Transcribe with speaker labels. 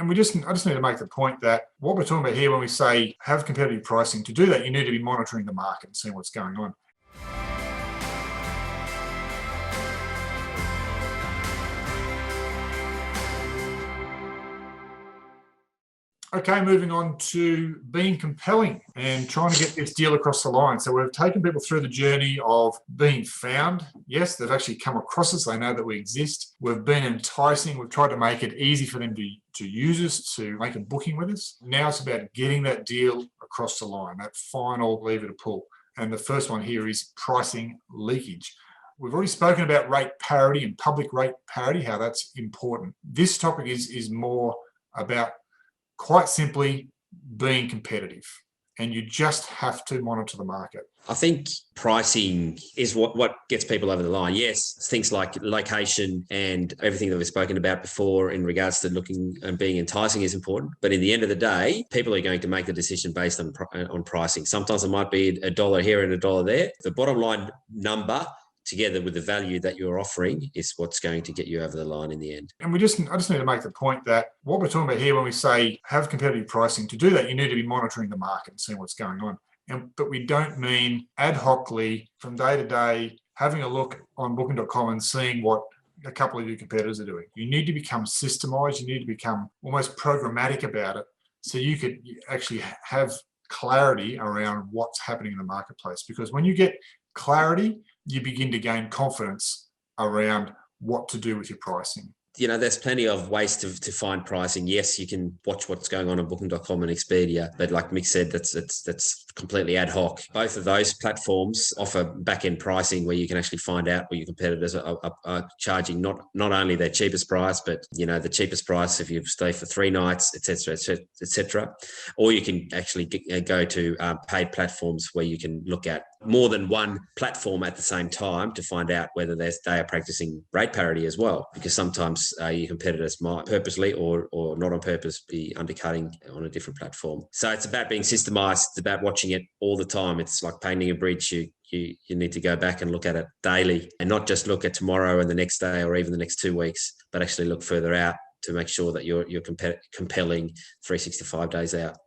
Speaker 1: And I just need to make the point that what we're talking about here when we say have competitive pricing, to do that, you need to be monitoring the market and seeing what's going on. Okay, moving on to being compelling and trying to get this deal across the line. So we've taken people through the journey of being found. Yes, they've actually come across us. They know that we exist. We've been enticing. We've tried to make it easy for them to use us, to make a booking with us. Now it's about getting that deal across the line, that final lever to pull. And the first one here is pricing leakage. We've already spoken about rate parity and public rate parity, how that's important. This topic is more about quite simply being competitive, and you just have to monitor the market.
Speaker 2: I think pricing is what gets people over the line. Yes, things like location and everything that we've spoken about before in regards to looking and being enticing is important. But in the end of the day, people are going to make the decision based on pricing. Sometimes it might be $1 here and $1 there. The bottom line number, together with the value that you're offering, is what's going to get you over the line in the end.
Speaker 1: And I just need to make the point that what we're talking about here when we say have competitive pricing, to do that, you need to be monitoring the market and seeing what's going on. But we don't mean ad hocly from day to day, having a look on booking.com and seeing what a couple of your competitors are doing. You need to become systemized. You need to become almost programmatic about it, so you could actually have clarity around what's happening in the marketplace. Because when you get clarity, you begin to gain confidence around what to do with your pricing.
Speaker 2: There's plenty of ways to find pricing. Yes, you can watch what's going on Booking.com and Expedia, but like Mick said, that's completely ad hoc. Both of those platforms offer back-end pricing where you can actually find out what your competitors are charging, not only their cheapest price, but the cheapest price if you stay for 3 nights, etc., etc. Or you can actually go to paid platforms where you can look at more than one platform at the same time to find out whether they are practicing rate parity as well, because sometimes your competitors might purposely or not on purpose be undercutting on a different platform. So it's about being systemized. It's about watching it all the time. It's like painting a bridge. You need to go back and look at it daily, and not just look at tomorrow and the next day or even the next 2 weeks, but actually look further out to make sure that you're compelling 365 days out.